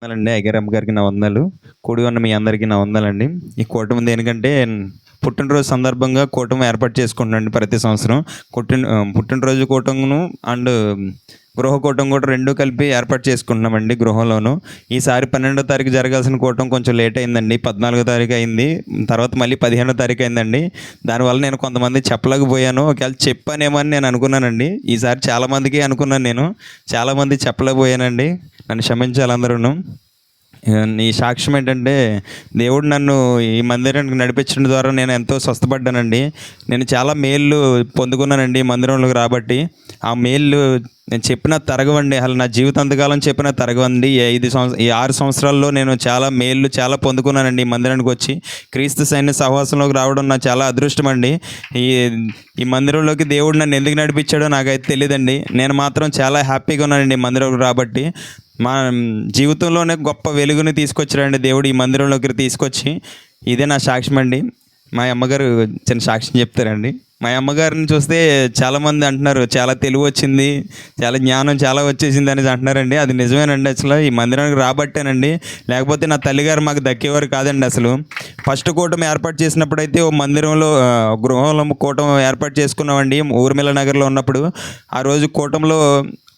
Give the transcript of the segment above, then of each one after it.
వందనాలండి. అయ్యగారమ్మ గారికి నా వందనాలు. కూడి ఉన్న మీ అందరికీ నా వందనాలండి. ఈ కూటమి దేనికంటే పుట్టినరోజు సందర్భంగా కూటమి ఏర్పాటు చేసుకుంటున్నాండి ప్రతి సంవత్సరం. పుట్టినరోజు కూటమును అండ్ గృహ కూటమి కూడా 2 కలిపి ఏర్పాటు చేసుకుంటున్నామండి గృహంలోను. ఈసారి 12వ తారీఖు జరగాల్సిన కూటమి కొంచెం లేట్ అయిందండి. 14వ తారీఖు అయింది. తర్వాత మళ్ళీ 15వ తారీఖు అయిందండి. దానివల్ల నేను కొంతమందికి చెప్పలేకపోయాను. ఒకవేళ చెప్పానేమో అని నేను అనుకున్నానండి. ఈసారి చాలామందికి అనుకున్నాను నేను. చాలామందికి చెప్పలేకపోయానండి. నన్ను క్షమించాలి అందరూను. ఈ సాక్ష్యం ఏంటంటే, దేవుడు నన్ను ఈ మందిరానికి నడిపించడం ద్వారా నేను ఎంతో స్వస్థపడ్డానండి. నేను చాలా మేళ్ళు పొందుకున్నానండి ఈ మందిరంలోకి రాబట్టి. ఆ మేళ్ళు నేను చెప్పినా తరగవండి. అసలు నా జీవితాంతకాలం చెప్పినా తరగవండి. ఈ 6 సంవత్సరాల్లో నేను చాలా మేళ్ళు చాలా పొందుకున్నానండి ఈ మందిరానికి వచ్చి. క్రీస్తు సైన్య సహవాసంలోకి రావడం నాకు చాలా అదృష్టం అండి. ఈ ఈ మందిరంలోకి దేవుడు నన్ను ఎందుకు నడిపించాడో నాకైతే తెలియదండి. నేను మాత్రం చాలా హ్యాపీగా ఉన్నానండి ఈ మందిరంలోకి రాబట్టి. మా జీవితంలోనే గొప్ప వెలుగుని తీసుకొచ్చాడండి దేవుడు ఈ మందిరంలోకి తీసుకొచ్చి. ఇదే నా సాక్ష్యం అండి. మా అమ్మగారు చిన్న సాక్ష్యం చెప్తారండి. మా అమ్మగారిని చూస్తే చాలామంది అంటున్నారు, చాలా తెలివి వచ్చింది, చాలా జ్ఞానం చాలా వచ్చేసింది అనేసి అంటున్నారండి. అది నిజమేనండి. అసలు ఈ మందిరానికి రాబట్టానండి. లేకపోతే నా తల్లిగారు మాకు దక్కేవారు కాదండి. అసలు ఫస్ట్ కూటమి ఏర్పాటు చేసినప్పుడు అయితే ఓ మందిరంలో గృహంలో కూటమి ఏర్పాటు చేసుకున్నామండి ఊర్మిళ నగర్లో ఉన్నప్పుడు. ఆ రోజు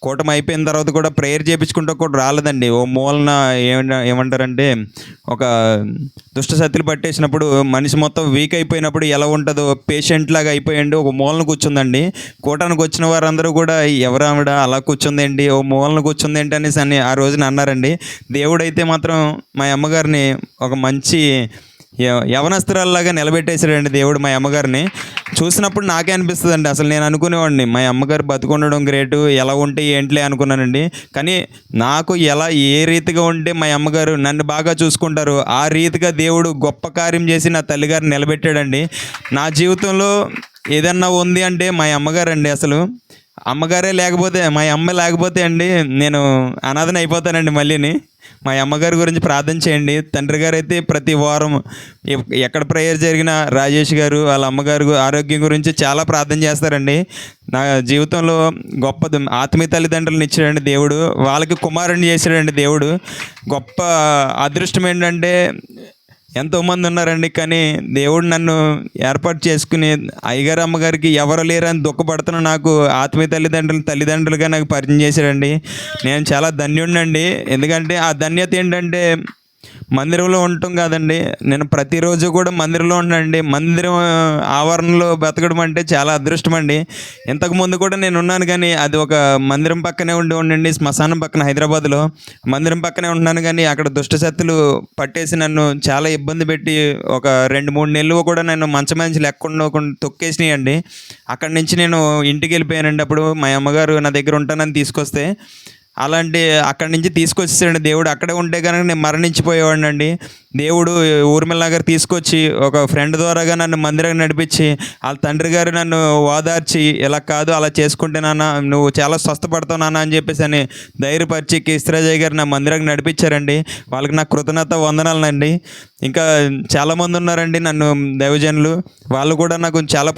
కూటమి అయిపోయిన తర్వాత కూడా ప్రేయర్ చేయించుకుంటూ కూడా రాలేదండి. ఓ మూలన ఏమంటారంటే, ఒక దుష్ట శక్తులు పట్టేసినప్పుడు మనిషి మొత్తం వీక్ అయిపోయినప్పుడు ఎలా ఉంటుందో పేషెంట్ లాగా అయిపోయండి. ఒక మూలన కూర్చుందండి. కూటానికి వచ్చిన వారందరూ కూడా ఎవరు ఆవిడ అలా కూర్చుందేంటి, ఓ మూలన కూర్చుందేంటి అనేసి ఆ రోజున అన్నారండి. దేవుడైతే మాత్రం మా అమ్మగారిని ఒక మంచి యవనస్తురాల్లాగా నిలబెట్టేశాడండి దేవుడు మా అమ్మగారిని. చూసినప్పుడు నాకే అనిపిస్తుందండి, అసలు నేను అనుకునేవాడిని మా అమ్మగారు బతుకుండడం గ్రేటు, ఎలా ఉంటే ఏంట్లే అనుకున్నానండి. కానీ నాకు ఏ రీతిగా ఉంటే మా అమ్మగారు నన్ను బాగా చూసుకుంటారు, ఆ రీతిగా దేవుడు గొప్ప కార్యం చేసి నా తల్లిగారిని నిలబెట్టాడండి. నా జీవితంలో ఏదన్నా ఉంది అంటే మా అమ్మగారండి. అసలు అమ్మగారే లేకపోతే, మా అమ్మ లేకపోతే అండి నేను అనాథన అయిపోతానండి మళ్ళీని. మా అమ్మగారి గురించి ప్రార్థన చేయండి. తండ్రి గారు అయితే ప్రతి వారం ఎక్కడ ప్రేయర్ జరిగినా రాజేష్ గారు వాళ్ళ అమ్మగారు ఆరోగ్యం గురించి చాలా ప్రార్థన చేస్తారండి. నా జీవితంలో గొప్ప ఆత్మీయ తల్లిదండ్రులను ఇచ్చాడండి దేవుడు. వాళ్ళకి కుమారుని చేశాడండి దేవుడు. గొప్ప అదృష్టం ఏంటంటే, ఎంతోమంది ఉన్నారండి, కానీ దేవుడు నన్ను ఏర్పాటు చేసుకుని అయ్యగారు అమ్మగారికి ఎవరు లేరని దుఃఖపడుతున్న నాకు ఆత్మీయ తల్లిదండ్రులుగా నాకు పరిచయం చేశాడండి. నేను చాలా ధన్యుడినండి. ఎందుకంటే ఆ ధన్యత ఏంటంటే, మందిరంలో ఉండటం కాదండి, నేను ప్రతిరోజు కూడా మందిరంలో ఉన్నానండి. మందిరం ఆవరణలో బతకడం అంటే చాలా అదృష్టం అండి. ఇంతకుముందు కూడా నేను ఉన్నాను, కానీ అది ఒక మందిరం పక్కనే ఉండండి, శ్మశానం పక్కన హైదరాబాద్లో మందిరం పక్కనే ఉంటున్నాను. కానీ అక్కడ దుష్టశక్తులు పట్టేసి నన్ను చాలా ఇబ్బంది పెట్టి ఒక 2-3 నెలలు కూడా నేను మంచి లేకుండా తొక్కేసినాయండి. అక్కడి నుంచి నేను ఇంటికి వెళ్ళిపోయానండి. అప్పుడు మా అమ్మగారు నా దగ్గర ఉంటానని తీసుకొస్తే, అలాంటి అక్కడి నుంచి తీసుకొచ్చేసాడండి దేవుడు. అక్కడే ఉంటే కనుక నేను మరణించిపోయేవాడిని అండి. దేవుడు ఊర్మిళ నగర్ తీసుకొచ్చి ఒక ఫ్రెండ్ ద్వారాగా నన్ను మందిరానికి నడిపించి, వాళ్ళ తండ్రి గారు నన్ను ఓదార్చి, ఇలా కాదు అలా చేసుకుంటే నాన్న నువ్వు చాలా స్వస్థపడతావు నాన్న అని చెప్పేసి అని ధైర్యపరిచి కీస్త్రాజయ్య గారు నా మందిరానికి నడిపించారండి. వాళ్ళకి నా కృతజ్ఞత వందనాలండి. ఇంకా చాలామంది ఉన్నారండి నన్ను దైవజనులు, వాళ్ళు కూడా నాకు చాలా